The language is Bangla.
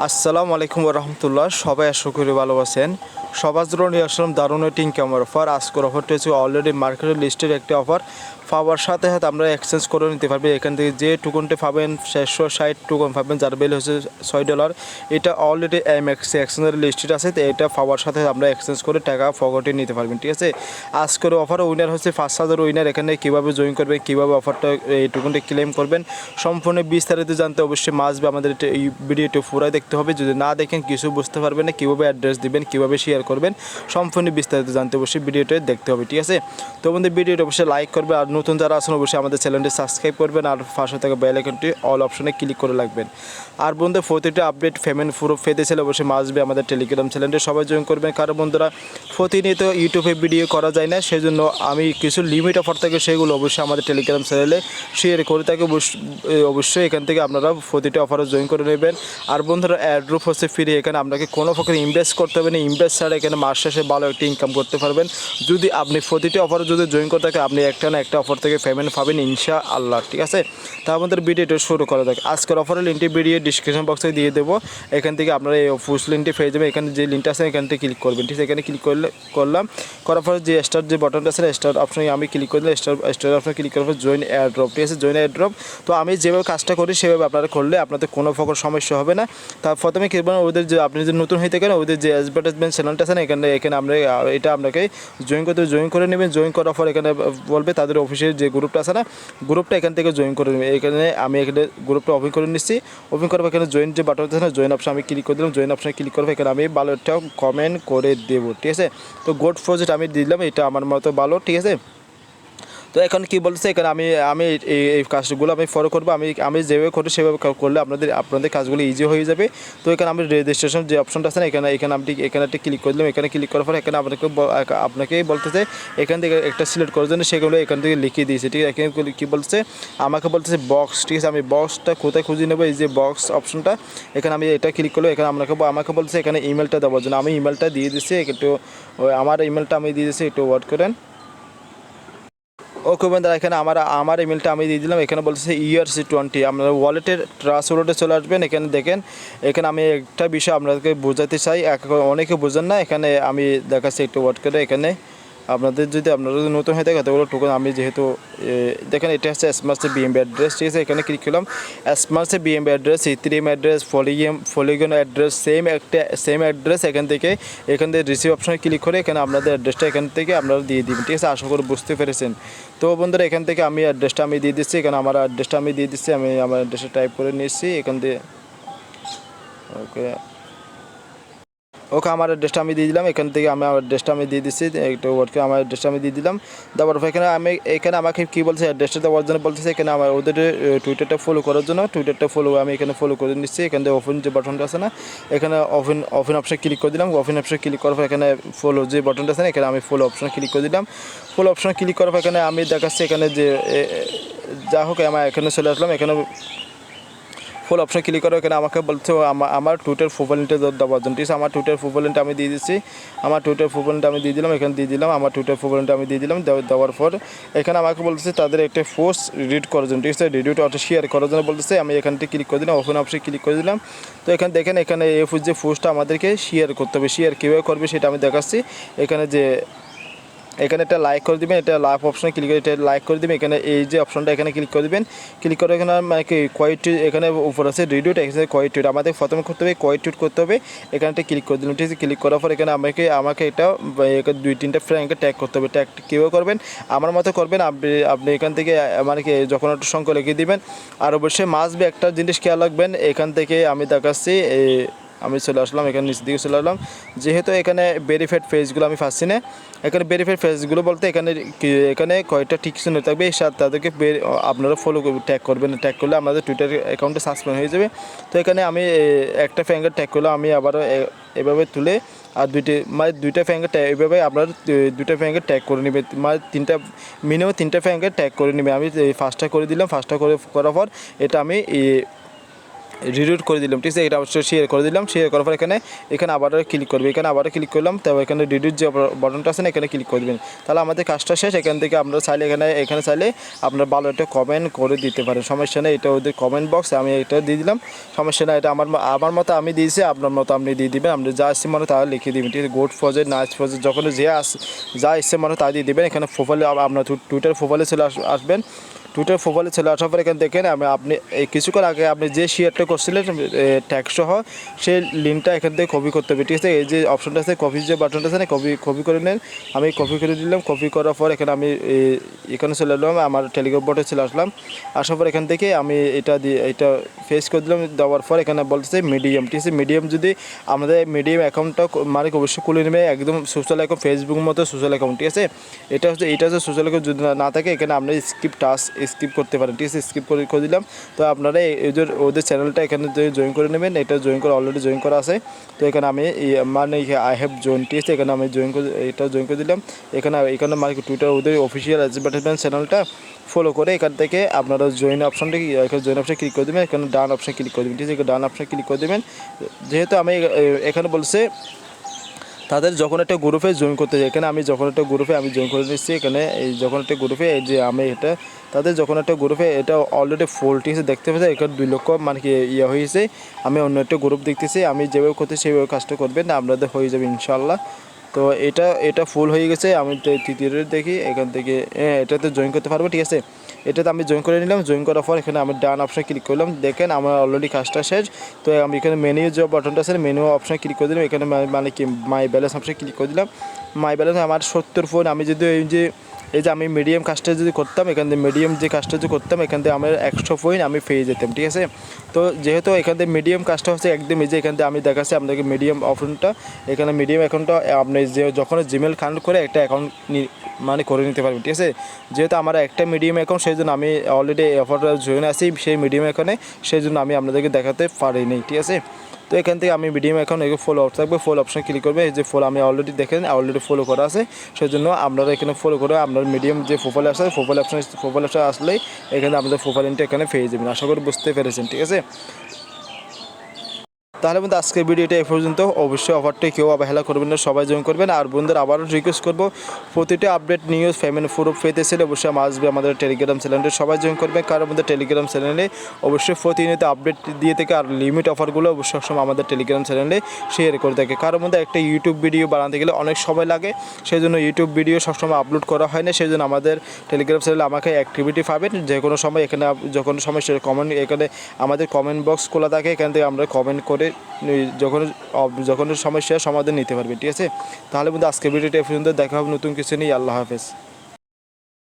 আসসালামু আলাইকুম রহমতুল্লাহ। সবাই আশা করি ভালো আছেন। সবার জন্য নিয়ে আসলাম দারুণ একটি ইনকাম অফার। আজকের অফারটি হচ্ছে অলরেডি মার্কেটের লিস্টের একটি অফার। পাওয়ার সাথে সাথে আমরা এক্সচেঞ্জ করে নিতে পারবো। এখান থেকে যে টোকনটি পাবেন 660 টোকন পাবেন, যার বিল হচ্ছে $6। এটা অলরেডি এমএক্সি এক্সচেঞ্জের লিস্টেড আছে, তো এটা পাওয়ার সাথে আমরা এক্সচেঞ্জ করে টাকা ফগটে নিতে পারবেন। ঠিক আছে, আজকের অফার উইনার হচ্ছে 5,000 উইনার। এখানে কীভাবে জয়েন করবেন, কীভাবে অফারটা এই টোকনটি ক্লেম করবেন, সম্পূর্ণ বিস্তারিত জানতে অবশ্যই মাসবে আমাদের এই ভিডিওটি পুরাই দেখতে হবে। যদি না দেখেন কিছু বুঝতে পারবেন না, কীভাবে অ্যাড্রেস দিবেন, কীভাবে শেয়ার করবেন, সম্পূর্ণ বিস্তারিত জানতে অবশ্যই ভিডিওটা দেখতে হবে। ঠিক আছে, তো আমাদের ভিডিওটা অবশ্যই লাইক করবে, আর নতুন যারা আছেন অবশ্যই আমাদের চ্যানেলটি সাবস্ক্রাইব করবেন, আর পাশে থাকা বেল আইকনটি অল অপশনে ক্লিক করে রাখবেন। আর বন্ধু প্রতিটা আপডেট পেমেন্ট প্রুফ পেতে চাইলে অবশ্যই মাসবে আমাদের টেলিগ্রাম চ্যানেলটি সবাই জয়েন করবেন। কারণ বন্ধুরা প্রতিনিয়ত ইউটিউবে ভিডিও করা যায় না, সেজন্য আমি কিছু লিমিট অফার থাকে সেগুলো অবশ্যই আমাদের টেলিগ্রাম চ্যানেলে শেয়ার করে থাকি। অবশ্যই এখান থেকে আপনারা প্রতিটা অফারে জয়েন করে নেবেন। আর বন্ধুরা এয়ারড্রপ হচ্ছে ফ্রি, এখানে আপনাকে কোনো প্রকার ইনভেস্ট করতে হবে না। ইনভেস্ট ছাড়া এখানে মাস শেষে ভালো একটা ইনকাম করতে পারবেন। যদি আপনি প্রতিটা অফারে যদি জয়েন করে থাকেন, আপনি একটা না একটা অফার থেকে পেমেন্ট পাবেন ইনশাআল্লাহ। ঠিক আছে, তা আমাদের ভিডিওটা শুরু করা যাক। আজকের অফারের লিঙ্কটি ভিডিও ডিসক্রিপশন বক্সে দিয়ে দেবো। এখান থেকে আপনারা এই ফুল লিঙ্কটি পেয়ে যাবেন। এখানে যে লিঙ্কটা আছে এখান থেকে ক্লিক করবেন। ঠিক আছে, এখানে ক্লিক করলাম, করার পরে যে স্টার যে বাটনটা আছে স্টার অপশনে আমি ক্লিক করলে স্টার অপশনে ক্লিক করার পর জয়েন এয়ারড্রপ। ঠিক আছে, জয়েন এয়ারড্রপ। তো আমি যেভাবে কাজটা করি সেভাবে আপনারা করলে আপনাদের কোনো প্রকার সমস্যা হবে না। তার প্রথমে কি বলবেন, ওদের যে আপনি যদি নতুন হয়ে থাকেন ওদের যে অ্যাডভার্টাইজমেন্ট চ্যানেলটা আছে না, এখানে আমরা এটা আপনাকে জয়েন করে নেবেন। জয়েন করার পর এখানে বলবে তাদের অফিসের যে গ্রুপটা আছে না, গ্রুপটা এখান থেকে জয়েন করে নেবেন। এখানে আমি এখানে গ্রুপটা ওপেন করে নিচ্ছি। ওপেন করার পর এখানে জয়েন যে বাটন আছে না, জয়েন অপশন আমি ক্লিক করে দিলাম। জয়েন অপশনে ক্লিক করবো, এখানে আমি ভালো একটা কমেন্ট করে দেবো। ঠিক আছে, তো গুড প্রজেক্ট আমি দিলাম, এটা আমার মতো ভালো। ঠিক আছে, তো এখন কি বলছে, এখানে আমি আমি এই কাজগুলো আমি ফলো করবো। আমি যেভাবে করি সেভাবে করলে আপনাদের কাজগুলো ইজি হয়ে যাবে। তো এখানে আমি রেজিস্ট্রেশন যে অপশনটা আছে না, এখানে আপনি এখানে একটা ক্লিক করে দিলাম। এখানে ক্লিক করার পর এখানে আপনাকেই বলতেছে এখান থেকে একটা সিলেক্ট করার জন্য, সেগুলো এখান থেকে লিখিয়ে দিয়েছে। ঠিক আছে, এখানে কী বলছে, আমাকে বলতেছে বক্স। ঠিক আছে, আমি বক্সটা কোথায় খুঁজে নেবো, এই যে বক্স অপশনটা, এখানে আমি এটা ক্লিক করলো। এখানে আমাকে বলছে এখানে ইমেলটা দেওয়ার জন্য। আমি ইমেলটা দিয়ে দিচ্ছি, একটু আমার ইমেলটা আমি দিয়ে দিচ্ছি, একটু ওয়ার্ড করেন। ওকে বন্ধুরা, এখানে আমার ইমেলটা আমি দিয়ে দিলাম। এখানে বলতেছে ERC20। আপনারা ওয়ালেটের ট্রাস্ট ওয়ালেটে চলে আসবেন। এখানে দেখেন, এখানে আমি একটা বিষয় আপনাদেরকে বোঝাতে চাই, অনেকে বোঝেন না। এখানে আমি দেখাচ্ছি একটু ওয়ার্ড করে। এখানে আপনারা যদি নতুন হয়ে থাকে এতগুলো টোকেন আমি যেহেতু দেখেন এটা হচ্ছে স্মার্টসে BNB অ্যাড্রেস। ঠিক আছে, এখানে ক্লিক করলাম। স্মার্টসে BNB address, Ethereum address, polygon address, same address. এখান থেকে রিসিভ অপশনে ক্লিক করে এখানে আপনাদের অ্যাড্রেসটা এখান থেকে আপনারা দিয়ে দিবেন। ঠিক আছে, আশা করি বুঝতে পেরেছেন। তো বন্ধুরা এখান থেকে আমি অ্যাড্রেসটা আমি দিয়ে দিচ্ছি। এখানে আমার অ্যাড্রেসটা আমি দিয়ে দিচ্ছি। আমি আমার অ্যাড্রেসটা টাইপ করে নিচ্ছি এখান দিয়ে। ওকে আমার অ্যাড্রেসটা আমি দিয়ে দিলাম। এখান থেকে আমি আমার অ্যাড্রেসটা আমি দিয়ে দিচ্ছি, একটু ওয়ার্ড করে আমার অ্যাড্রেসটা আমি দিয়ে দিলাম। দেওয়ার পর এখানে আমাকে কী বলছে, অ্যাড্রেসটা দেওয়ার জন্য বলতেছে এখানে আমার ওদের টুইটারটা ফলো করার জন্য। টুইটারটা আমি এখানে ফলো করে নিচ্ছি। এখান থেকে ওপেন যে বাটনটা আছে না, এখানে ওপেন অপশনে ক্লিক করে দিলাম। ওপেন অপশনে ক্লিক করার পর এখানে ফলো যে বাটনটা আছে না, এখানে আমি ফলো অপশনে ক্লিক করে দিলাম। ফলো অপশনে ক্লিক করার পর এখানে আমি দেখাচ্ছি এখানে যে যা হোক আমার এখানে চলে আসলাম। এখানে ফুল অপশন ক্লিক করো। এখানে আমাকে বলছে আমার টুইটার প্রোফাইল লিঙ্কটা দেওয়ার জন্য। ঠিক আছে, আমার টুইটার প্রোফাইল লিঙ্কটা আমি দিয়ে দিচ্ছি। আমার টুইটার প্রোফাইল লিঙ্কটা আমি দিয়ে দিলাম। এখানে দিয়ে দিলাম আমার টুইটার প্রোফাইল লিঙ্কটা আমি দিয়ে দিলাম। দেওয়ার পর এখানে আমাকে বলতেছে তাদের একটা পোস্ট রিড করার জন্য। ঠিক আছে, রিডিউট অটো শেয়ার করার জন্য বলতেছে। আমি এখান থেকে ক্লিক করে দিলাম, ওপেন অপশনে ক্লিক করে দিলাম। তো এখানে দেখেন, এখানে এই যে পোস্টটা আমাদেরকে শেয়ার করতে হবে। শেয়ার কীভাবে করবে সেটা আমি দেখাচ্ছি। এখানে একটা লাইক করে দিবেন, এটা লাইভ অপশনে ক্লিক করে এটা লাইক করে দিবেন। এখানে এই যে অপশনটা এখানে ক্লিক করে দিবেন। ক্লিক করে এখানে মানে কি কোয়াইট এখানে উপর আছে রিডিউট, এখানে কোয়াইট আমাদের প্রথমে করতে হবে, কোয়াইট করতে হবে। এখানটা ক্লিক করে দিলাম। ঠিক আছে, ক্লিক করার পর এখানে আমাকে এটা 2-3টা ফ্রেন্ডকে ট্যাগ করতে হবে। ট্যাগ কীভাবে করবেন, আমার মতো করবেন। আপনি এখান থেকে মানে কি যখন একটা সংখ্যা লিখে দিবেন। আর অবশ্যই মাসবে একটা জিনিস খেয়াল রাখবেন, এখান থেকে আমি দেখাচ্ছি আমি চলে আসলাম, এখানে নিচ দিকে চলে আসলাম। যেহেতু এখানে ভেরিফাইড পেজগুলো আমি পাচ্ছি না। এখানে ভেরিফাইড পেজগুলো বলতে এখানে কয়েকটা টিকশন থাকবে, তাদেরকে আপনারা ফলো ট্যাগ করবেন। ট্যাগ করলে আমাদের টুইটার অ্যাকাউন্টে সাসপেন্ড হয়ে যাবে। তো এখানে আমি একটা ফ্যাঙ্গার ট্যাগ করলে আমি আবারও এভাবে তুলে আর দুইটা ফ্যাঙ্গার এইভাবে আপনার দুইটা ফ্যাঙ্গার ট্যাগ করে নেবে। মিনিমাম 3টা ফ্যাঙ্গার ট্যাগ করে নেবে। আমি ফার্স্টটা করে দিলাম। ফার্স্টটা করার পর এটা আমি রিরুট করে দিলাম, ঠিক আছে। এটা অবশ্যই শেয়ার করে দিলাম। শেয়ার করার পর এখানে আবারও ক্লিক করবে, এখানে আবারও ক্লিক করলাম। তারপর এখানে রিরুট যে বাটনটা আছে না, এখানে ক্লিক করে দেবেন। তাহলে আমাদের কাজটা শেষ। এখান থেকে আপনারা চাইলে এখানে চাইলে আপনার ভালো একটা কমেন্ট করে দিতে পারেন, সমস্যা নেই। এটা ওদের কমেন্ট বক্স, আমি এটা দিয়ে দিলাম, সমস্যা নেই। এটা আমার মতো আমি দিয়েছি, আপনার মতো আপনি দিয়ে দিবেন। আপনি যা আসছে মানে তাহলে লিখে দিবেন, ঠিক আছে। গুড প্রজেক্ট, নাইস প্রজেক্ট, যখন যা এসছে মানে তা দিয়ে দিবেন। এখানে প্রোফাইলে আপনার টুইটার প্রোফাইলে চলে আসবেন। টুইটার প্রোফাইলে চলে আসার পর এখানে দেখেন আপনি এই কিছুক্ষণ আগে আপনি যে শেয়ারটা করছিলেন ট্যাক্স সহ, সেই লিঙ্কটা এখান থেকে কপি করতে হবে, ঠিক আছে। এই যে অপশনটা আছে, কপি যে বাটনটা আছে না, কপি করে নেন। আমি কপি করে দিলাম। কপি করার পর এখানে আমি এখানে চলে এলাম, আমার টেলিগ্রাম বোর্ডে চলে আসলাম। আসার পর এখান থেকে আমি এটা ফেস করে দিলাম। দেওয়ার পর এখানে বলতেছে মিডিয়াম, ঠিক আছে। মিডিয়াম যদি আমাদের মিডিয়াম অ্যাকাউন্টটা মানে অবশ্যই খুলে নেবে, একদম সোশ্যাল অ্যাকাউন্ট, ফেসবুকের মতো সোশ্যাল অ্যাকাউন্ট, ঠিক আছে। এটা হচ্ছে সোশ্যাল অ্যাকাউন্ট যদি না থাকে, এখানে আপনি স্কিপ করতে পারেন, ঠিক আছে। স্কিপ করে দিলাম। তো আপনারা ওদের চ্যানেলটা এখানে জয়েন করে নেবেন। এটা জয়েন করে অলরেডি জয়েন করা আছে। তো এখানে আমি মানে আই হ্যাভ জয়েন, ঠিক আছে। এখানে আমি জয়েন করে দিলাম। এখানে মানে টুইটার ওদের অফিসিয়াল অ্যাডভার্টাইজমেন্ট চ্যানেলটা ফলো করে এখান থেকে আপনারা জয়েন অপশনটা এখানে জয়েন অপশন ক্লিক করে দেবেন। এখানে ডান অপশন ক্লিক করে দেবেন, ঠিক আছে। ডান অপশন ক্লিক করে দেবেন। যেহেতু আমি এখানে বলছে তাদের যখন একটা গ্রুপে জয়েন করতে যাই, এখানে আমি যখন একটা গ্রুপে আমি জয়েন করে নিচ্ছি। এখানে এই যখন একটা গ্রুপে এই যে আমি এটা তাদের যখন একটা গ্রুপে এটা অলরেডি ফুল, ঠিক আছে। দেখতে পাচ্ছি এখানে 2 লক্ষ মানে কি হয়েছে। আমি অন্য একটা গ্রুপ দেখতেছি, আমি যেভাবে করতে সেইভাবে কাজটা করবেন, আপনাদের হয়ে যাবে ইনশাল্লাহ। তো এটা ফুল হয়ে গেছে। আমি তৃতীয়টা দেখি এখান থেকে এটাতে জয়েন করতে পারবো, ঠিক আছে। এটাতে আমি জয়েন করে নিলাম। জয়েন করার পর এখানে আমি ডান অপশানে ক্লিক করলাম। দেখেন আমার অলরেডি কাজটা শেষ। তো আমি এখানে মেনু যে বাটনটা আছে, মেনু অপশানে ক্লিক করে দিলাম। এখানে মানে কি মাই ব্যালেন্স অপশানে ক্লিক করে দিলাম। মাই ব্যালেন্স আমার 70 ফোন। আমি যদি এই যে আমি মিডিয়াম কাজটা যদি করতাম, এখান থেকে মিডিয়াম যে কাজটা যদি করতাম, এখান থেকে আমার 100 পয়েন্ট আমি পেয়ে যেতাম, ঠিক আছে। তো যেহেতু এখান থেকে মিডিয়াম কাজটা হচ্ছে একদম এই যে এখান থেকে আমি দেখাচ্ছি আপনাদেরকে মিডিয়াম অপশনটা। এখানে মিডিয়াম অ্যাকাউন্টটা আপনি যে যখন জিমেল কানেক্ট করে একটা অ্যাকাউন্ট মানে করে নিতে পারবেন, ঠিক আছে। যেহেতু আমার একটা মিডিয়াম অ্যাকাউন্ট, সেই জন্য আমি অলরেডি অফারটা জয়েন আছি সেই মিডিয়াম অ্যাকাউন্টে, সেই জন্য আমি আপনাদেরকে দেখাতে পারিনি, ঠিক আছে। তো এখান থেকে আমি মিডিয়াম অ্যাকাউন্ট ফলো থাকবে, ফলো অপশন ক্লিক করবে। এই যে ফলো আমি অলরেডি দেখেন অলরেডি ফলো করা আছে, সেই জন্য আপনারা এখানে ফলো করে আপনার মিডিয়াম যে প্রোফাইল আসে প্রোফাইল অপশন আসলেই এখানে আপনাদের প্রোফাইলটা এখানে পেয়ে যাবেন। আশা করি বুঝতে পেরেছেন, ঠিক আছে। তাহলে বন্ধু আজকের ভিডিওটা এই পর্যন্ত। অবশ্যই অফারটি কেউ অবহেলা করবেন না, সবাই জয়েন করবেন। আর বন্ধুদের আবারও রিকোয়েস্ট করবো, প্রতিটা আপডেট নিউজ পেমেন্ট প্রুফ পেতে ছিল অবশ্যই আসবে আমাদের টেলিগ্রাম চ্যানেলে, সবাই জয়েন করবেন। কারণ আমাদের টেলিগ্রাম চ্যানেলে অবশ্যই প্রতিনিয়ত আপডেট দিয়ে থাকে। আর লিমিট অফারগুলো অবশ্যই সবসময় আমাদের টেলিগ্রাম চ্যানেলে শেয়ার করে থাকে। কারণ মধ্যে একটা ইউটিউব ভিডিও বানাতে গেলে অনেক সময় লাগে, সেই জন্য ইউটিউব ভিডিও সবসময় আপলোড করা হয় না। সেই জন্য আমাদের টেলিগ্রাম চ্যানেলে আমাকে অ্যাক্টিভিটি পাবেন যে কোনো সময়। এখানে যখন সময় সে কমেন্ট, এখানে আমাদের কমেন্ট বক্স খোলা থাকে, এখান থেকে আমরা কমেন্ট করে যখন সমস্যার সমাধান নিতে পারবে, ঠিক আছে। তাহলে বন্ধু আজকের ভিডিওটা এই পর্যন্ত। দেখা হবে নতুন কিছু নিয়ে। আল্লাহ হাফেজ।